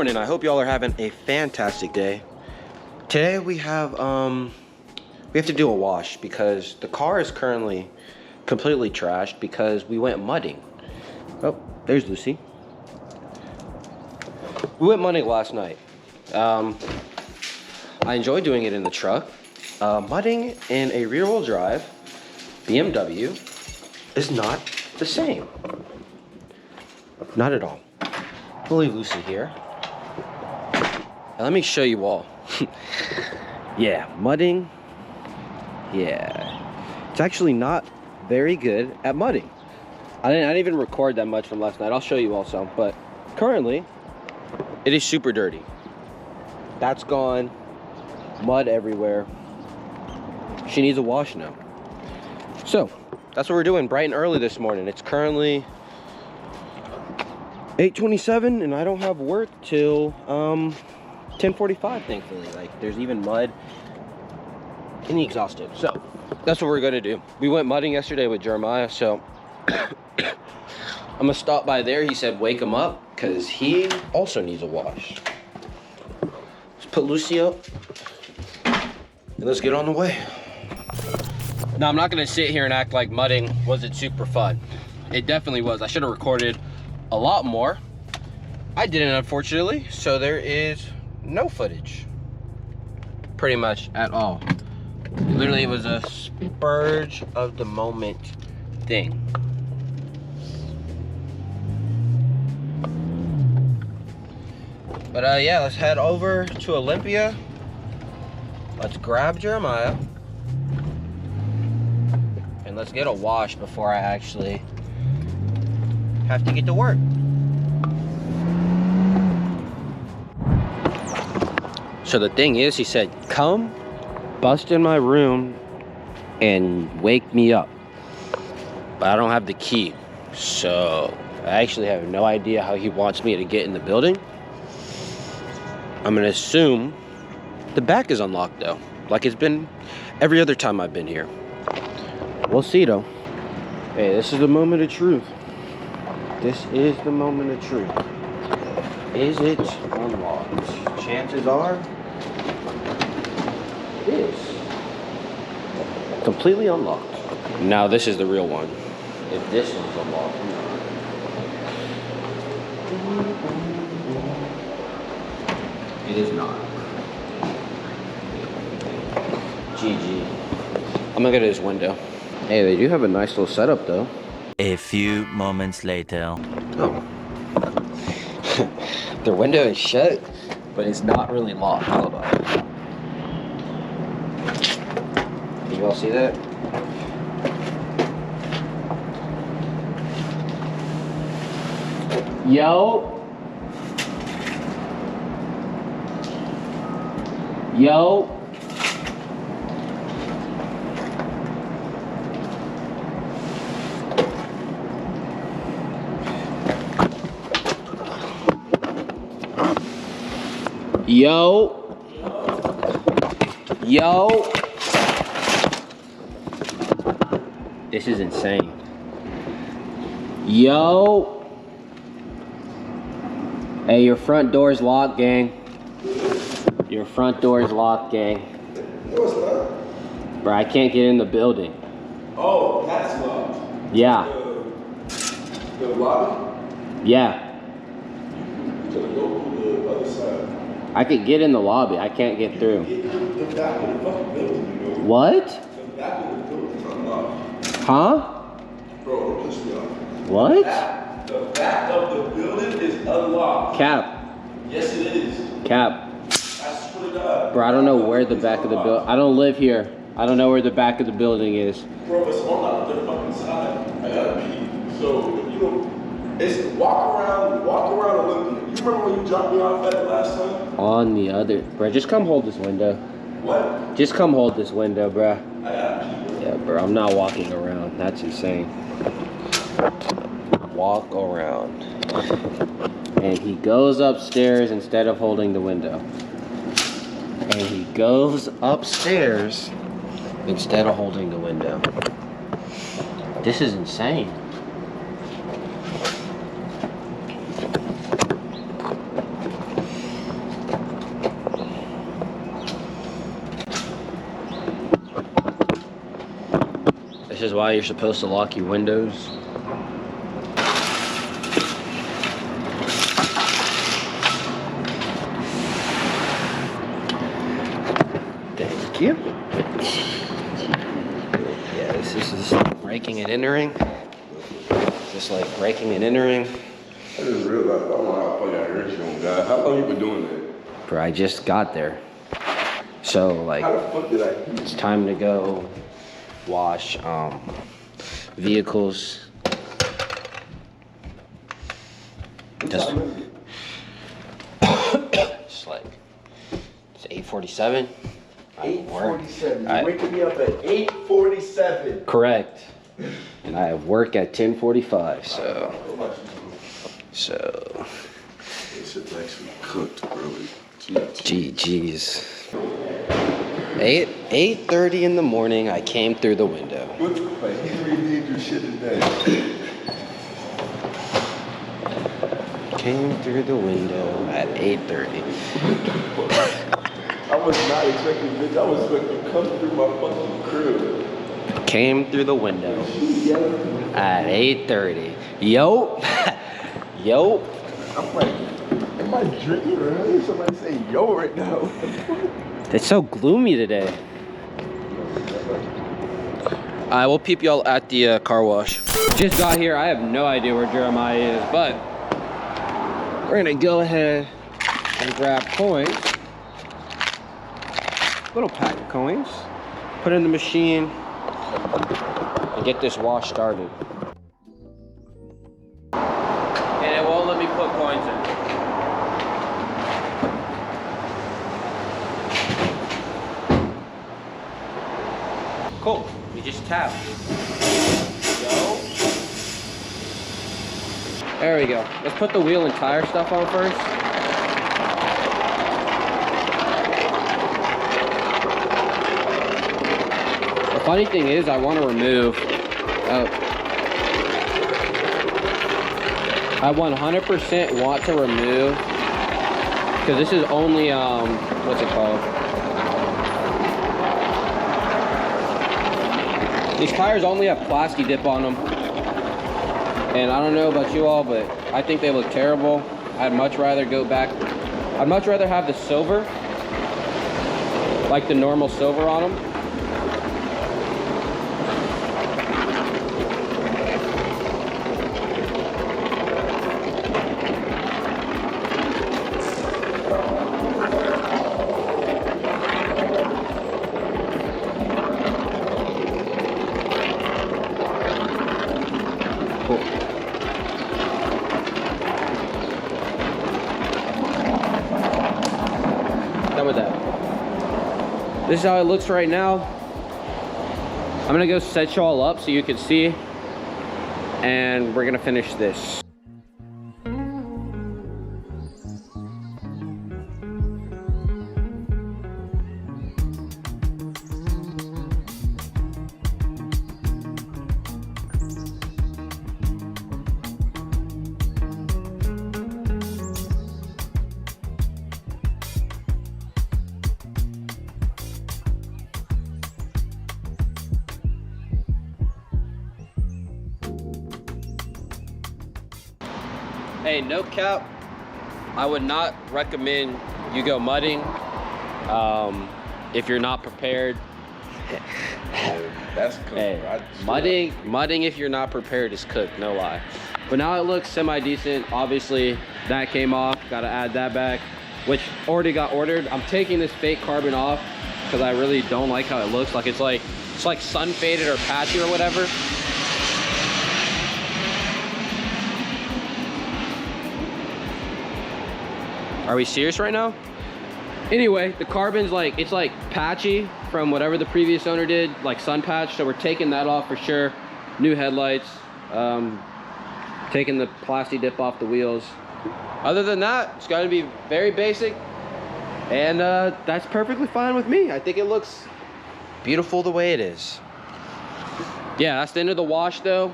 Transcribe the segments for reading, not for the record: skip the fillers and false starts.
morning. I hope y'all are having a fantastic day. Today we have to do a wash because the car is currently completely trashed because we went mudding. Oh, there's Lucy. We went mudding last night. I enjoy doing it in the truck. Mudding in a rear-wheel drive BMW is not the same. Not at all. I'll leave Lucy here. Now let me show you all. Yeah, mudding. Yeah. It's actually not very good at mudding. I didn't even record that much from last night. I'll show you also. But currently, it is super dirty. That's gone. Mud everywhere. She needs a wash now. So, that's what we're doing bright and early this morning. It's currently 8:27 and I don't have work till 10:45, thankfully. Like, there's even mud in the exhaust tube. So that's what we're gonna do. We went mudding yesterday with Jeremiah, so I'm gonna stop by there. He said wake him up because he also needs a wash. Let's put Lucy up and let's get on the way. Now, I'm not gonna sit here and act like mudding wasn't super fun. It definitely was. I should have recorded a lot more. I didn't, unfortunately, so there is no footage pretty much at all. Literally, it was a spurge of the moment thing. But yeah, let's head over to Olympia. Let's grab Jeremiah and let's get a wash before I actually have to get to work. So the thing is, he said, come bust in my room and wake me up. But I don't have the key. So I actually have no idea how he wants me to get in the building. I'm gonna assume the back is unlocked though, like it's been every other time I've been here. We'll see though. Hey, this is the moment of truth. This is the moment of truth. Is it unlocked? Chances are it is. Completely unlocked. Now this is the real one. If this one's unlocked. It is not. GG. I'm gonna go to this window. Hey, they do have a nice little setup though. A few moments later. Oh. The window is shut, but it's not really locked. Hold on. Can you all see that? Yo. Yo. Yo. Yo. This is insane. Yo. Hey, your front door's locked, gang. Your front door's locked, gang. No, it's not. Bro, I can't get in the building. Oh, that's locked. Yeah. The lobby? Yeah. You gotta go to the other side. I could get in the lobby. I can't get through. The back of the fucking building, you know? What? The back of the building is unlocked. Huh? Bro, don't piss me off. What? The back of the building is unlocked. Cap. Yes, it is. Cap. I swear to God. Bro, I don't know where the back of the building... I don't live here. I don't know where the back of the building is. Bro, it's on the other fucking side. I gotta pee. So, you know, it's walk around Olympia. You remember when you dropped me off at the last time? On the other... Bro, just come hold this window. What? Just come hold this window, bro. I gotta pee. Yeah, bro, I'm not walking around. That's insane. Walk around. And he goes upstairs instead of holding the window. And he goes upstairs instead of holding the window. This is insane. is why you're supposed to lock your windows. Thank you. Yeah, this is breaking and entering. Just like breaking and entering. I just realized I don't know how fucking I hurt you on God. How long you been doing that? Bro, I just got there. So like, how the fuck did I? It's time to go wash vehicles. Just, it's like, it's 8:47. 8:47. You're waking me up at 8:47. Correct. And I have work at 10:45. So. This shit's actually cooked, really. Jeez. 8:30 in the morning. I came through the window. What the fuck? He's redeemed your shit today. Came through the window at 8:30. I was not expecting, bitch. I was expecting to come through my fucking crib. Came through the window at 8:30. Yo. Yo. I'm like, am I drinking or I hear somebody say yo right now? It's so gloomy today. I will peep y'all at the car wash. Just got here. I have no idea where Jeremiah is, but we're gonna go ahead and grab coins. Little pack of coins. Put it in the machine and get this wash started. And it won't let me put coins in. Cool. We just tap. Go. There we go. Let's put the wheel and tire stuff on first. The funny thing is, I want to remove. I 100% want to remove, because this is only what's it called? These tires only have plastic dip on them. And I don't know about you all, but I think they look terrible. I'd much rather go back. I'd much rather have the silver, like the normal silver on them. Cool. Done with that. This is how it looks right now. I'm gonna go set y'all up so you can see, and we're gonna finish this. Hey, no cap, I would not recommend you go mudding if you're not prepared. That's cooked. Hey, mudding if you're not prepared is cooked, no lie. But now it looks semi-decent. Obviously, that came off, gotta add that back, which already got ordered. I'm taking this fake carbon off because I really don't like how it looks. Like it's like sun faded or patchy or whatever. Are we serious right now? Anyway, the carbon's like, it's like patchy from whatever the previous owner did, like sun patch. So we're taking that off for sure. New headlights, taking the plastic dip off the wheels. Other than that, it's gonna be very basic. And that's perfectly fine with me. I think it looks beautiful the way it is. Yeah, that's the end of the wash though.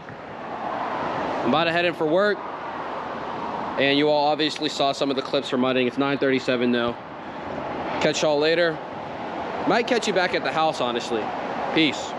I'm about to head in for work. And you all obviously saw some of the clips for mudding. It's 9:37 though. Catch y'all later. Might catch you back at the house, honestly. Peace.